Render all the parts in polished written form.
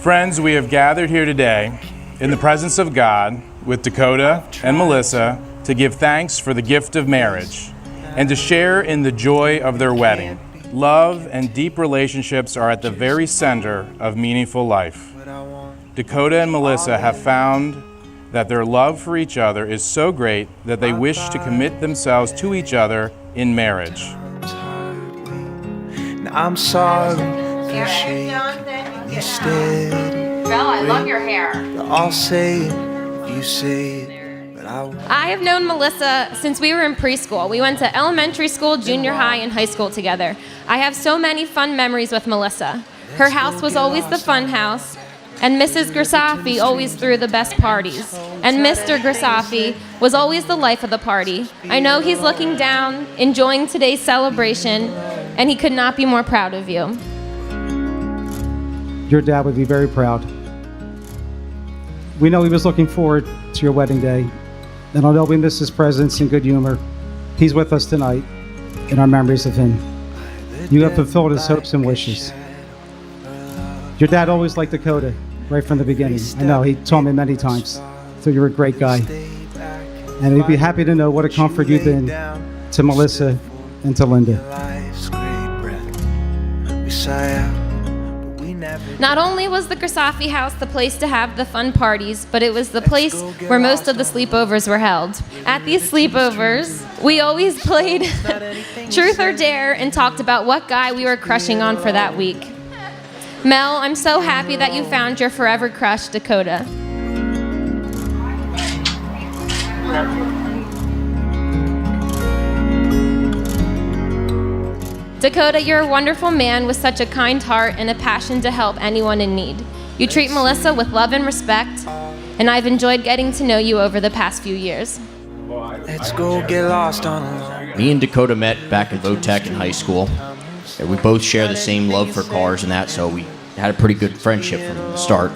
Friends, we have gathered here today in the presence of God with Dakota and Melissa to give thanks for the gift of marriage and to share in the joy of their wedding. Love and deep relationships are at the very center of meaningful life. Dakota and Melissa have found that their love for each other is so great that they wish to commit themselves to each other in marriage. I'm sorry for shaking instead. Belle, I love your hair. I'll say it, you say it, but I have known Melissa since we were in preschool. We went to elementary school, junior high, and high school together. I have so many fun memories with Melissa. Her house was always the fun house, and Mrs. Grisafi always threw the best parties. And Mr. Grisafi was always the life of the party. I know he's looking down, enjoying today's celebration, and he could not be more proud of you. Your dad would be very proud. We know he was looking forward to your wedding day, and although we miss his presence and good humor, he's with us tonight in our memories of him. You have fulfilled his hopes and wishes. Your dad always liked Dakota, right from the beginning. I know, he told me many times. So you're a great guy. And he'd be happy to know what a comfort you've been to Melissa and to Linda. Not only was the Grisafi house the place to have the fun parties, but it was the place where most of the sleepovers were held. At these sleepovers, we always played Truth or Dare and talked about what guy we were crushing on for that week. Mel, I'm so happy that you found your forever crush, Dakota. Dakota, you're a wonderful man with such a kind heart and a passion to help anyone in need. You treat Melissa with love and respect, and I've enjoyed getting to know you over the past few years. let's go get lost on a Me and Dakota met back in Votech in high school. And we both share the same love for cars and that, so we had a pretty good friendship from the start.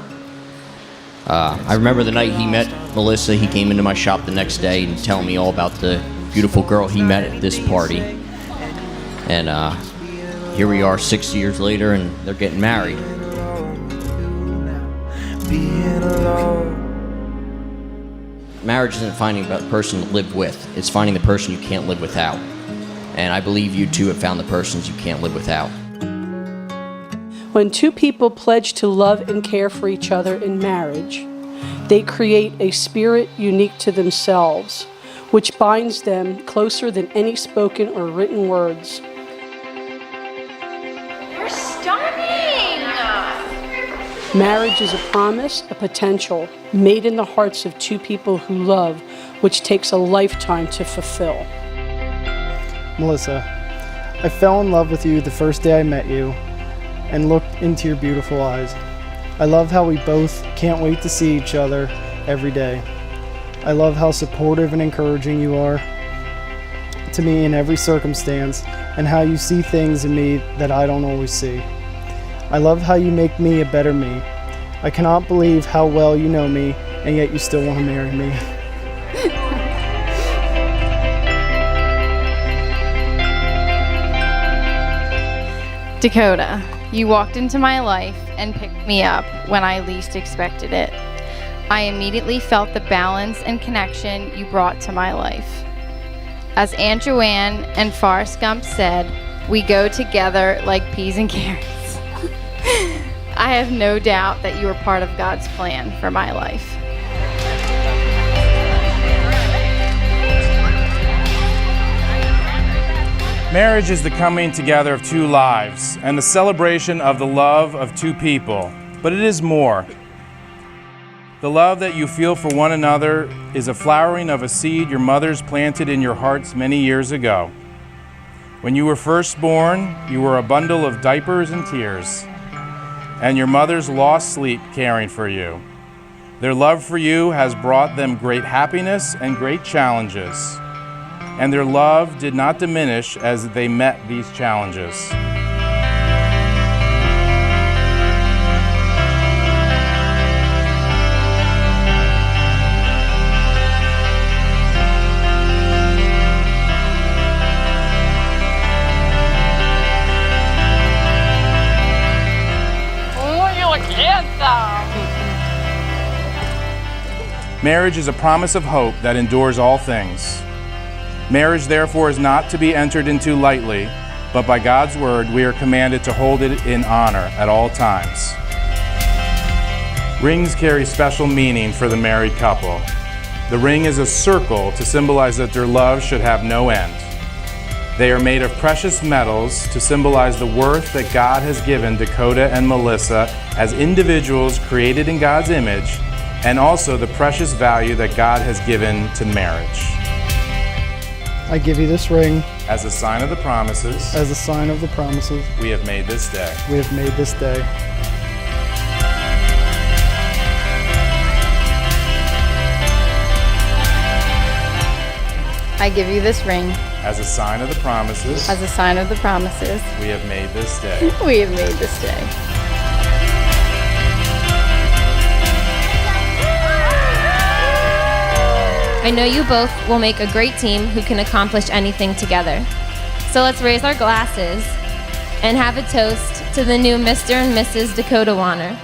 I remember the night he met Melissa, he came into my shop the next day and telling me all about the beautiful girl he met at this party. And here we are 6 years later and they're getting married. Marriage isn't finding a person to live with, it's finding the person you can't live without. And I believe you two have found the persons you can't live without. When two people pledge to love and care for each other in marriage, they create a spirit unique to themselves, which binds them closer than any spoken or written words. You're stunning! Marriage is a promise, a potential, made in the hearts of two people who love, which takes a lifetime to fulfill. Melissa, I fell in love with you the first day I met you and looked into your beautiful eyes. I love how we both can't wait to see each other every day. I love how supportive and encouraging you are to me in every circumstance and how you see things in me that I don't always see. I love how you make me a better me. I cannot believe how well you know me and yet you still want to marry me. Dakota, you walked into my life and picked me up when I least expected it. I immediately felt the balance and connection you brought to my life. As Aunt Joanne and Forrest Gump said, we go together like peas and carrots. I have no doubt that you are part of God's plan for my life. Marriage is the coming together of two lives and the celebration of the love of two people, but it is more. The love that you feel for one another is a flowering of a seed your mothers planted in your hearts many years ago. When you were first born, you were a bundle of diapers and tears, and your mothers lost sleep caring for you. Their love for you has brought them great happiness and great challenges, and their love did not diminish as they met these challenges. Oh, you look handsome! Marriage is a promise of hope that endures all things. Marriage, therefore, is not to be entered into lightly, but by God's word, we are commanded to hold it in honor at all times. Rings carry special meaning for the married couple. The ring is a circle to symbolize that their love should have no end. They are made of precious metals to symbolize the worth that God has given Dakota and Melissa as individuals created in God's image, and also the precious value that God has given to marriage. I give you this ring As a sign of the promises as a sign of the promises we have made this day. we have made this day. I give you this ring As a sign of the promises as a sign of the promises we have made this day. we have made this day. I know you both will make a great team who can accomplish anything together. So let's raise our glasses and have a toast to the new Mr. and Mrs. Dakota Warner.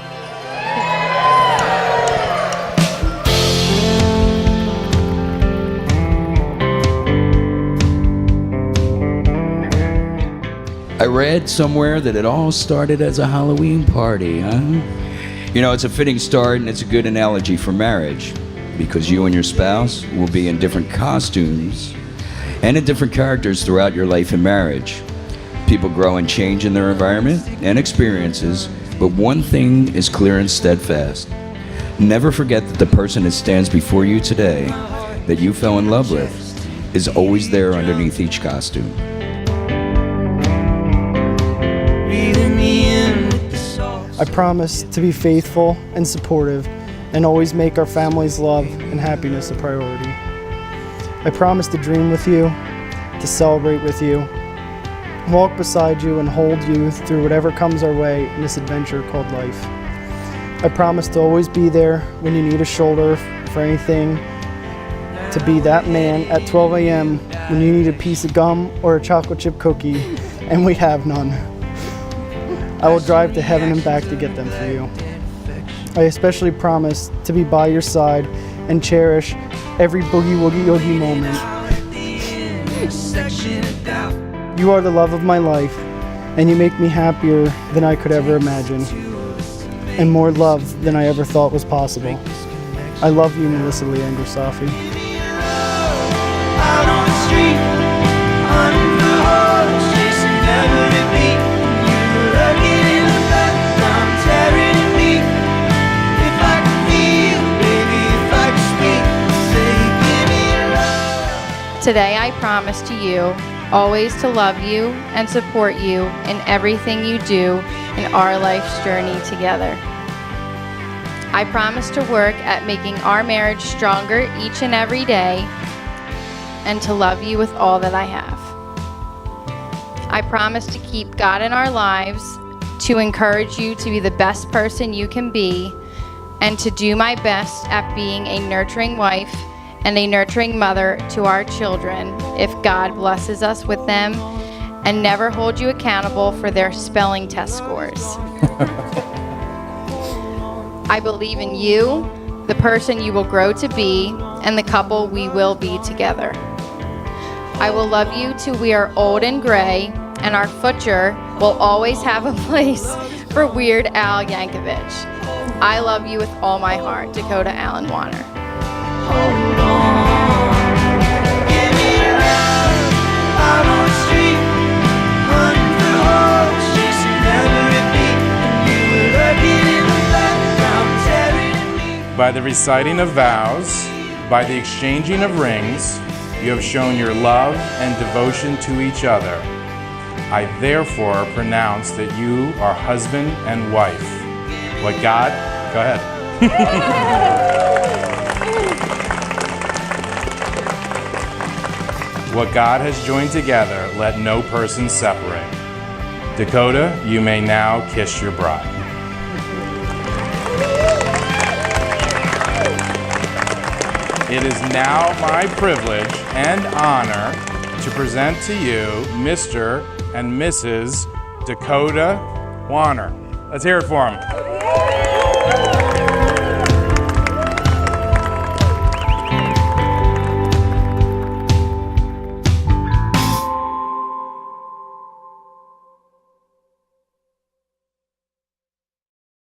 I read somewhere that it all started as a Halloween party, huh? You know, it's a fitting start and it's a good analogy for marriage because you and your spouse will be in different costumes and in different characters throughout your life in marriage. People grow and change in their environment and experiences, but one thing is clear and steadfast. Never forget that the person that stands before you today, that you fell in love with, is always there underneath each costume. I promise to be faithful and supportive and always make our family's love and happiness a priority. I promise to dream with you, to celebrate with you, walk beside you and hold you through whatever comes our way in this adventure called life. I promise to always be there when you need a shoulder for anything, to be that man at 12 a.m. when you need a piece of gum or a chocolate chip cookie and we have none. I will drive to heaven and back to get them for you. I especially promise to be by your side and cherish every boogie woogie oogie moment. You are the love of my life, and you make me happier than I could ever imagine, and more love than I ever thought was possible. I love you, Melissa Lee Angersafi. Today I promise to you always to love you and support you in everything you do in our life's journey together. I promise to work at making our marriage stronger each and every day and to love you with all that I have. I promise to keep God in our lives, to encourage you to be the best person you can be, and to do my best at being a nurturing wife and a nurturing mother to our children if God blesses us with them, and never hold you accountable for their spelling test scores. I believe in you, the person you will grow to be, and the couple we will be together. I will love you till we are old and gray, and our future will always have a place for Weird Al Yankovic. I love you with all my heart, Dakota Allen Warner. By the reciting of vows, by the exchanging of rings, you have shown your love and devotion to each other. I therefore pronounce that you are husband and wife. What God, go ahead. What God has joined together, let no person separate. Dakota, you may now kiss your bride. It is now my privilege and honor to present to you Mr. and Mrs. Dakota Warner. Let's hear it for them.